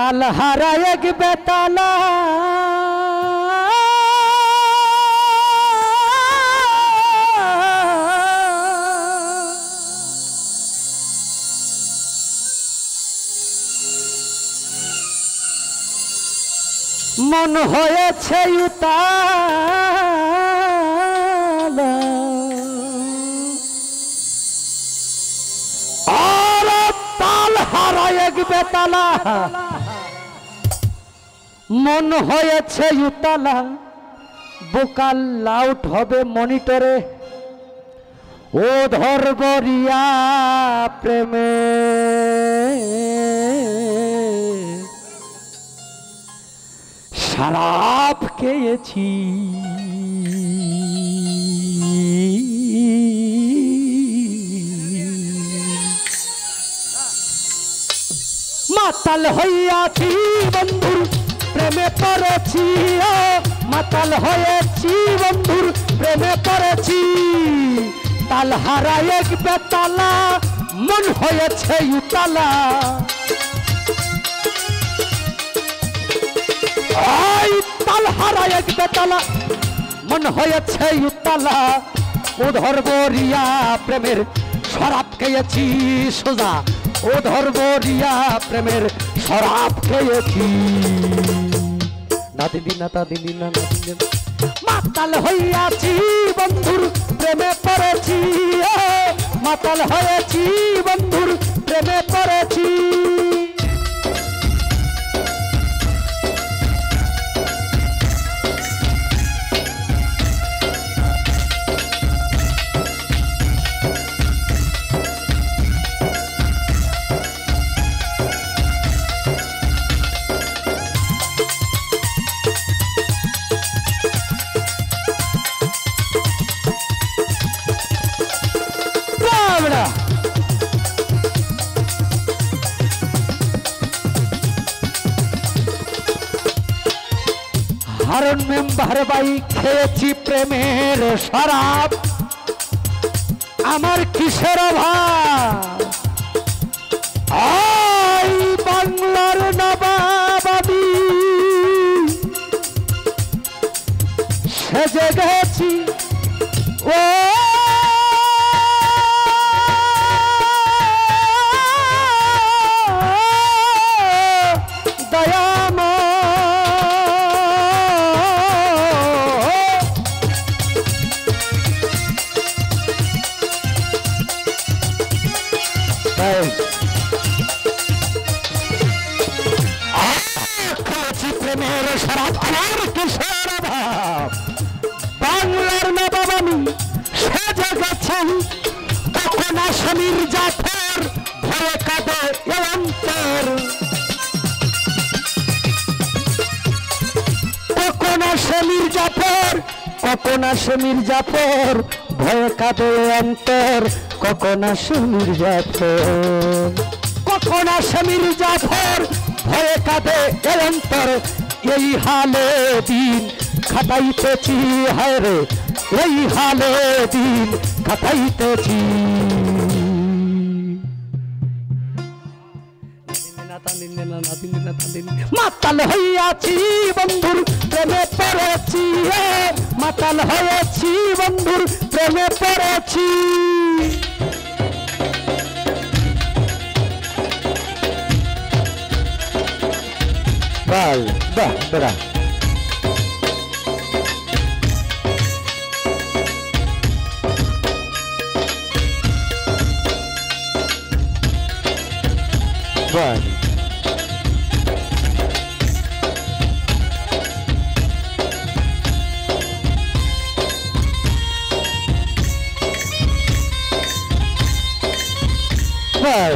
ताल हारा एक बेताला मन হয়েছে উতালা আর তাল হারা এক বেতালা मन হয়েছে উতালা বোকাল লাউট হবে মনিটরে ও ধরবরিয়া প্রেমে शराब খেয়েছি মাতাল হইয়াছি বন্ধুর প্রেমে পড়েছি মাতাল হয়েছি বন্ধুর প্রেমে পড়েছি তাল হারা এক বেতালা মন হয়েছে উতালা ताल हारा एक बेताला मन হয়েছে উতালা ও ধরবরিয়া প্রেমের শরাব খেয়েছি সোজা ও ধরবরিয়া প্রেমের শরাব খেয়েছি না দিদি না তা দিদি না না দিদি মাতাল হইয়াছি বন্ধুর প্রেমে পড়েছি মাতাল হয়েছি বন্ধুর প্রেমে পড়েছি हारून मेम्बर बाई खेয়েছি প্রেমের শরাব আমার কিসের অভাব আই বাংলার নবাবাদি সেজে গেছি ও প্রেমের শরাব আমার কিসের অভাব বাংলার নবাব আমি সেজে গেছি তখন আসামির জাফর ভয়ে কাঁদে এ অন্তর কখন আসামির জাফর কখন আসামির জাফর ভয়ে কাঁদে অন্তর কখন আসামির জাফর কখন আসামির জাফর ভয়ে কাঁদে এ অন্তর এই হালে দিন খাটাইতেছি হায় রে এই হালে দিন খাটাইতেছি মাতাল হইয়াছি বন্ধুর প্রেমে পড়েছি মাতাল হয়েছি বন্ধুর প্রেমে পড়েছি বাহ বাহ বেড়া বাহ বাহ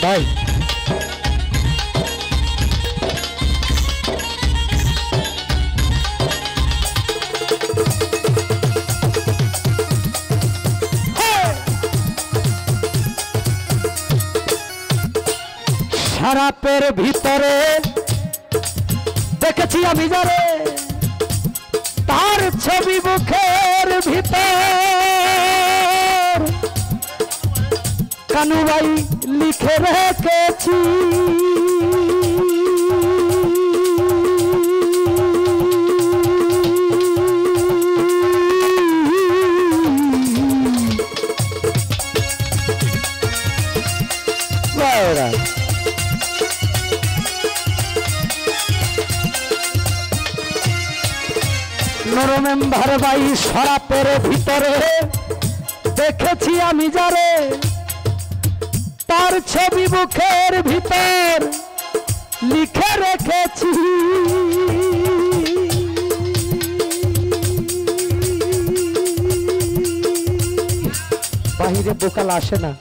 ভাই শরাবের ভিতরে দেখেছি আমি যারে তার ছবি মুখের ভিতর কানু ভাই লিখে রেখেছি নরমেম্বার ভাই সরাপের ভিতরে দেখেছি আমি যারে তার ছবি বুকের ভিতর লিখে রেখেছি বাহিরে বোকাল আসে না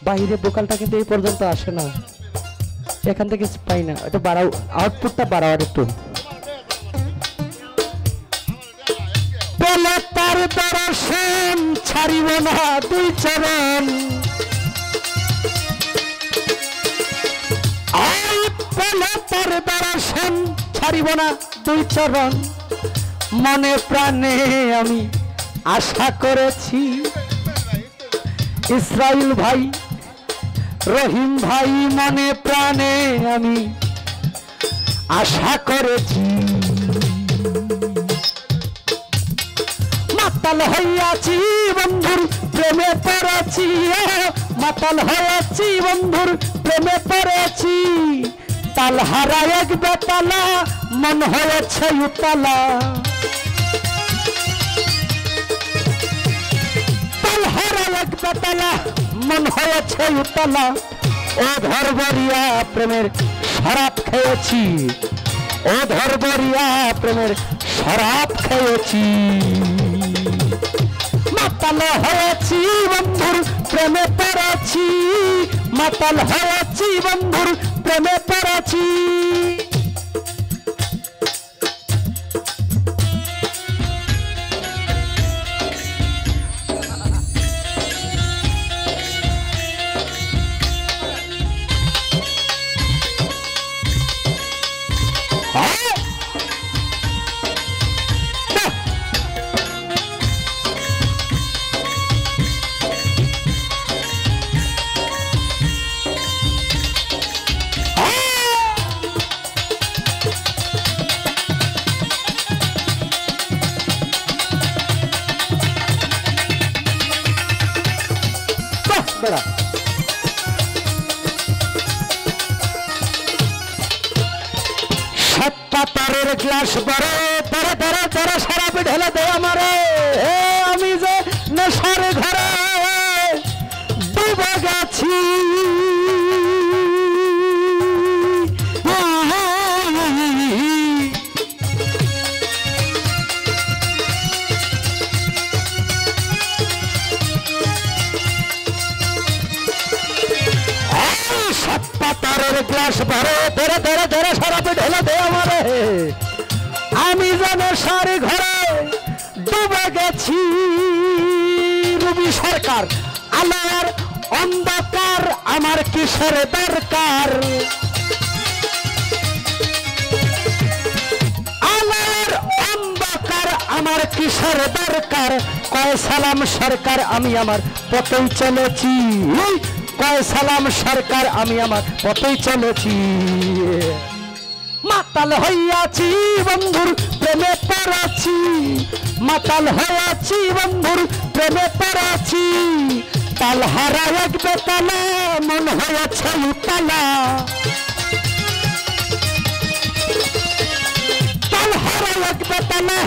বাহিরে বোকালটা কিন্তু এই পর্যন্ত আসে না এখান থেকে পাই না এটা বাড়াও আউটপুটটা বাড়াও আর একটু তার দর্শন ছাড়িব না দুই চরণ তার দর্শন ছাড়িব না দুই চরণ মনে প্রাণে আমি আশা করেছি ইসরাইল ভাই রহিম ভাই মনে প্রাণে আমি আশা করেছি মাতাল হইয়াছি বন্ধুর প্রেমে পড়েছি মাতাল হয়েছি বন্ধুর প্রেমে পড়েছি তালহারা এক বেতালা মন হয়েছে উতালা তালহারা এক বেতালা মন হয়েছে উতালা ও ধরবরিয়া প্রেমের শরাব খেয়েছি ও ধরবরিয়া প্রেমের শরাব খেয়েছি মাতাল হয়েছি বন্ধুর প্রেমে পড়েছি মাতাল হয়েছি বন্ধুর প্রেমে পড়েছি পাতারের গ্লাস বড় ধরে ধরে ধরে শরাব ঢেলে দে আমারে আমি যে নেশার ঘরে ডুবে গেছি পাতারের গ্লাস ভরে ধরে ধরে ধরে শরাব ঢেলে দে আমারে আমি যেন সারি ঘরে ডুবে গেছি রবি সরকার আলোর অন্ধকার আমার কিসের দরকার আলোর অন্ধকার আমার কিসের দরকার কয় সালাম সরকার আমি আমার পথেই চলেছি কয় সালাম সরকার আমি আমার পথেই চলেছি মাতাল হইয়াছি বন্ধুর প্রেমে পড়েছি মাতাল হইয়াছি বন্ধুর প্রেমে পড়েছি তালহারা এক বেতালা মন হয়েছে উতালা তালহারা এক বেতালা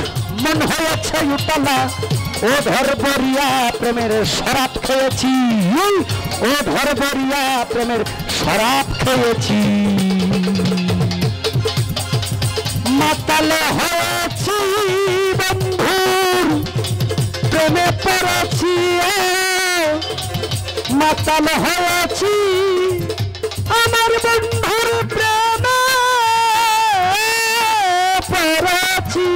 মন হয়েছে উতালা ও ধরবরিয়া প্রেমের শরাব খেয়েছি ও ধরবরিয়া প্রেমের শরাব খেয়েছি মাতাল হয়েছি বন্ধুর প্রেমে পড়েছি মাতাল হয়েছি আমার বন্ধুর প্রেমে পড়েছি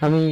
আমি